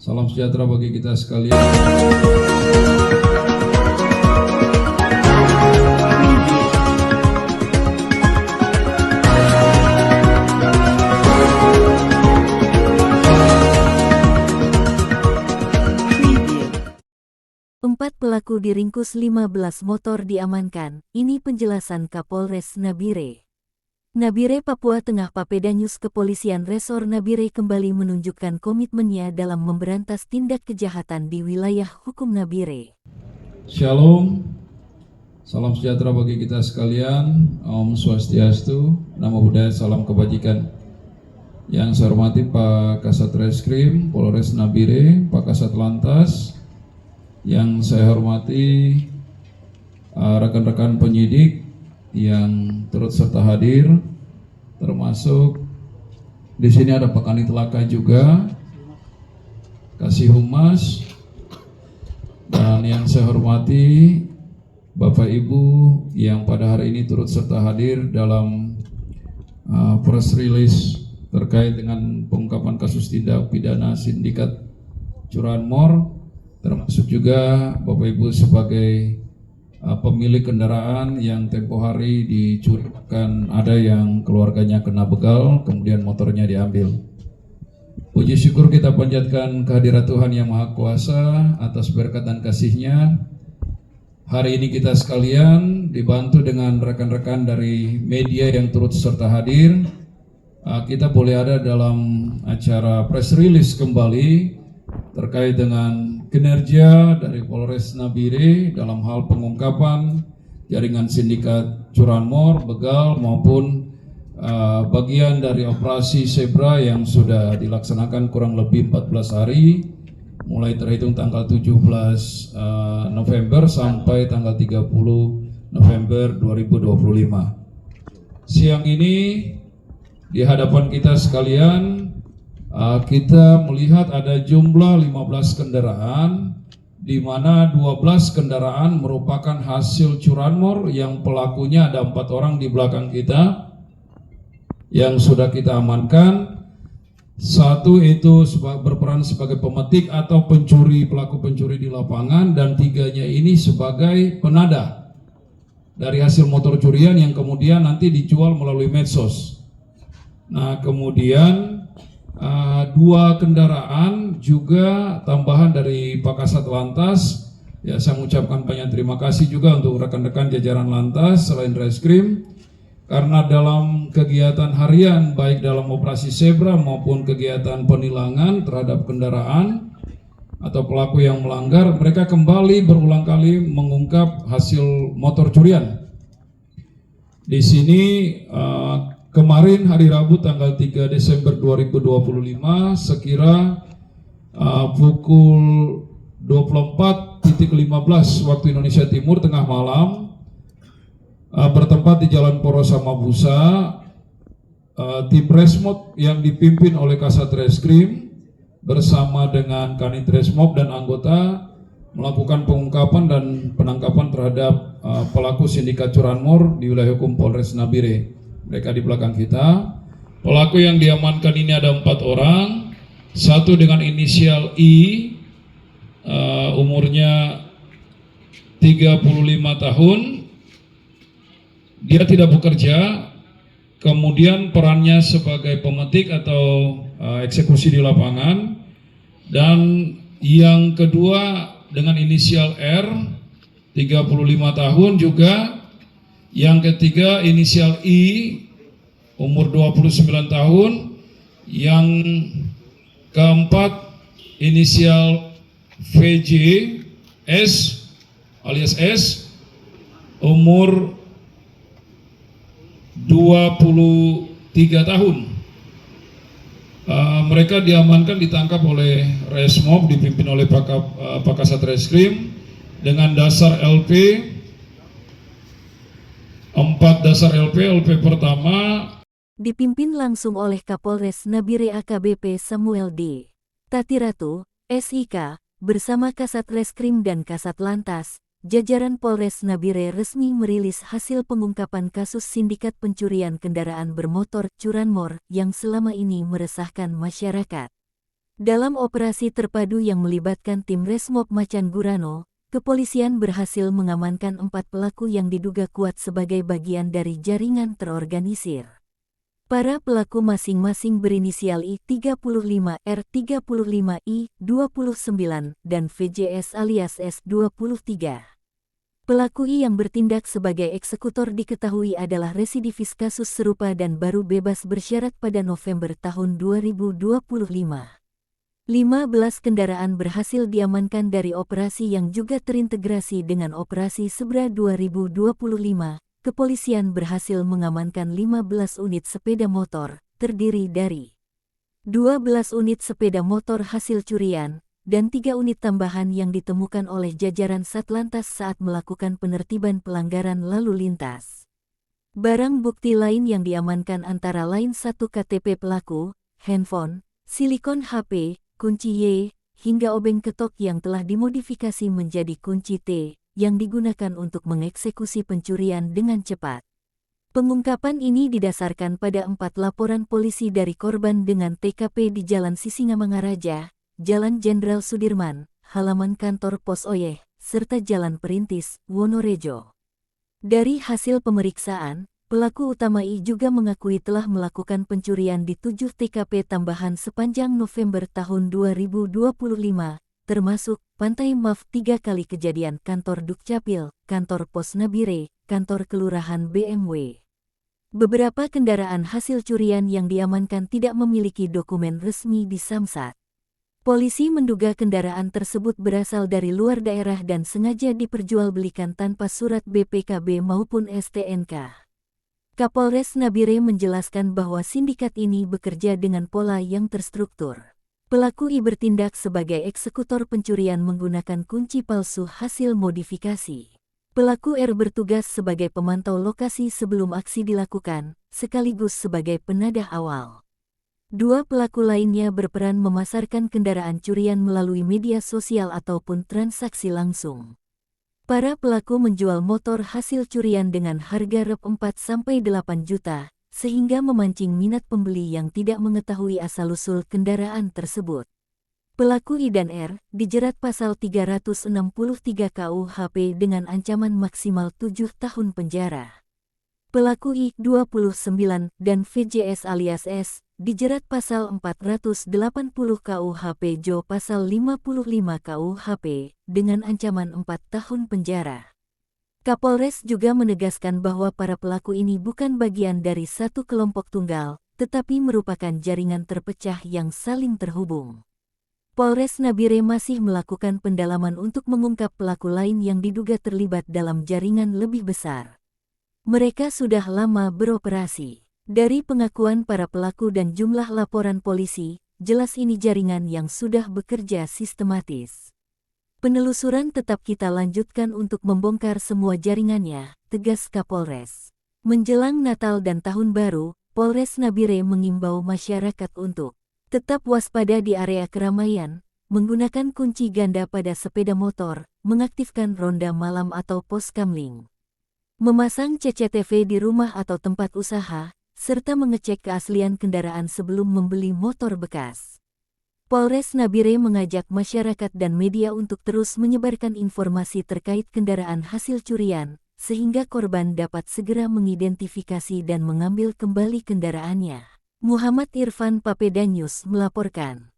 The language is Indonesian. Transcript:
Salam sejahtera bagi kita sekalian. Empat pelaku diringkus, 15 motor diamankan. Ini penjelasan Kapolres Nabire. Nabire, Papua Tengah. Papeda News. Kepolisian Resor Nabire kembali menunjukkan komitmennya dalam memberantas tindak kejahatan di wilayah hukum Nabire. Shalom, salam sejahtera bagi kita sekalian. Om Swastiastu, Namo Buddhaya, salam kebajikan. Yang saya hormati Pak Kasat Reskrim Polres Nabire, Pak Kasat Lantas. Yang saya hormati rekan-rekan penyidik yang turut serta hadir, termasuk di sini ada Pak Kanit Laka juga, Kasih Humas, dan yang saya hormati Bapak Ibu yang pada hari ini turut serta hadir dalam press release terkait dengan pengungkapan kasus tindak pidana sindikat curanmor, termasuk juga Bapak Ibu sebagai pemilik kendaraan yang tempo hari dicurikan ada yang keluarganya kena begal, kemudian motornya diambil. Puji syukur kita panjatkan kehadirat Tuhan Yang Maha Kuasa atas berkat dan kasih-Nya. Hari ini kita sekalian dibantu dengan rekan-rekan dari media yang turut serta hadir. Kita boleh ada dalam acara press release kembali terkait dengan kinerja dari Polres Nabire dalam hal pengungkapan jaringan sindikat curanmor, begal maupun bagian dari operasi Zebra yang sudah dilaksanakan kurang lebih 14 hari mulai terhitung tanggal 17 November sampai tanggal 30 November 2025. Siang ini di hadapan kita sekalian kita melihat ada jumlah 15 kendaraan, di mana 12 kendaraan merupakan hasil curanmor yang pelakunya ada 4 orang di belakang kita yang sudah kita amankan. Satu itu berperan sebagai pemetik atau pencuri, pelaku pencuri di lapangan, dan 3-nya ini sebagai penada dari hasil motor curian yang kemudian nanti dijual melalui medsos. Nah, kemudian 2 kendaraan juga tambahan dari Pak Kasat Lantas. Ya, saya mengucapkan banyak terima kasih juga untuk rekan-rekan jajaran Lantas selain Reskrim, karena dalam kegiatan harian baik dalam operasi Zebra maupun kegiatan penilangan terhadap kendaraan atau pelaku yang melanggar, mereka kembali berulang kali mengungkap hasil motor curian. Di sini kemarin hari Rabu tanggal 3 Desember 2025 sekira pukul 24.15 waktu Indonesia Timur tengah malam, bertempat di Jalan Porosa Mabusa, tim Resmob yang dipimpin oleh Kasat Reskrim bersama dengan Kanit Resmob dan anggota melakukan pengungkapan dan penangkapan terhadap pelaku sindikat curanmor di wilayah hukum Polres Nabire. Mereka di belakang kita. Pelaku yang diamankan ini ada 4 orang. Satu dengan inisial I, umurnya 35 tahun. Dia tidak bekerja. Kemudian perannya sebagai pemetik atau eksekusi di lapangan. Dan yang kedua dengan inisial R, 35 tahun juga. Yang ketiga inisial I, umur 29 tahun. Yang keempat inisial VJ S alias S, umur 23 tahun. Mereka diamankan, ditangkap oleh Resmob dipimpin oleh Pak Kasat Reskrim dengan dasar LP 4 dasar LP pertama Dipimpin langsung oleh Kapolres Nabire AKBP Samuel D. Tatiratu, SIK, bersama Kasat Reskrim dan Kasat Lantas. Jajaran Polres Nabire resmi merilis hasil pengungkapan kasus sindikat pencurian kendaraan bermotor curanmor yang selama ini meresahkan masyarakat. Dalam operasi terpadu yang melibatkan tim Resmob Macan Gurano, kepolisian berhasil mengamankan 4 pelaku yang diduga kuat sebagai bagian dari jaringan terorganisir. Para pelaku masing-masing berinisial I35, R35, I29, dan VJS alias S23. Pelaku I yang bertindak sebagai eksekutor diketahui adalah residivis kasus serupa dan baru bebas bersyarat pada November tahun 2025. 15 kendaraan berhasil diamankan dari operasi yang juga terintegrasi dengan operasi Sebra 2025. Kepolisian berhasil mengamankan 15 unit sepeda motor, terdiri dari 12 unit sepeda motor hasil curian, dan 3 unit tambahan yang ditemukan oleh jajaran Satlantas saat melakukan penertiban pelanggaran lalu lintas. Barang bukti lain yang diamankan antara lain 1 KTP pelaku, handphone, silikon HP, kunci Y, hingga obeng ketok yang telah dimodifikasi menjadi kunci T, yang digunakan untuk mengeksekusi pencurian dengan cepat. Pengungkapan ini didasarkan pada 4 laporan polisi dari korban dengan TKP di Jalan Sisingamangaraja, Jalan Jenderal Sudirman, halaman kantor Pos Oyeh, serta Jalan Perintis, Wonorejo. Dari hasil pemeriksaan, pelaku utama I juga mengakui telah melakukan pencurian di 7 TKP tambahan sepanjang November tahun 2025, termasuk Pantai Maf 3 kali kejadian kantor Dukcapil, kantor Pos Nabire, kantor Kelurahan BMW. Beberapa kendaraan hasil curian yang diamankan tidak memiliki dokumen resmi di Samsat. Polisi menduga kendaraan tersebut berasal dari luar daerah dan sengaja diperjualbelikan tanpa surat BPKB maupun STNK. Kapolres Nabire menjelaskan bahwa sindikat ini bekerja dengan pola yang terstruktur. Pelaku I bertindak sebagai eksekutor pencurian menggunakan kunci palsu hasil modifikasi. Pelaku R bertugas sebagai pemantau lokasi sebelum aksi dilakukan, sekaligus sebagai penadah awal. 2 pelaku lainnya berperan memasarkan kendaraan curian melalui media sosial ataupun transaksi langsung. Para pelaku menjual motor hasil curian dengan harga rep 4-8 juta, sehingga memancing minat pembeli yang tidak mengetahui asal-usul kendaraan tersebut. Pelaku I dan R dijerat pasal 363 KUHP dengan ancaman maksimal 7 tahun penjara. Pelaku I29 dan VJS alias S dijerat pasal 480 KUHP Jo pasal 55 KUHP dengan ancaman 4 tahun penjara. Kapolres juga menegaskan bahwa para pelaku ini bukan bagian dari satu kelompok tunggal, tetapi merupakan jaringan terpecah yang saling terhubung. Polres Nabire masih melakukan pendalaman untuk mengungkap pelaku lain yang diduga terlibat dalam jaringan lebih besar. Mereka sudah lama beroperasi. Dari pengakuan para pelaku dan jumlah laporan polisi, jelas ini jaringan yang sudah bekerja sistematis. Penelusuran tetap kita lanjutkan untuk membongkar semua jaringannya, tegas Kapolres. Menjelang Natal dan Tahun Baru, Polres Nabire mengimbau masyarakat untuk tetap waspada di area keramaian, menggunakan kunci ganda pada sepeda motor, mengaktifkan ronda malam atau pos kamling, memasang CCTV di rumah atau tempat usaha, serta mengecek keaslian kendaraan sebelum membeli motor bekas. Polres Nabire mengajak masyarakat dan media untuk terus menyebarkan informasi terkait kendaraan hasil curian, sehingga korban dapat segera mengidentifikasi dan mengambil kembali kendaraannya. Muhammad Irfan, Papeda News melaporkan.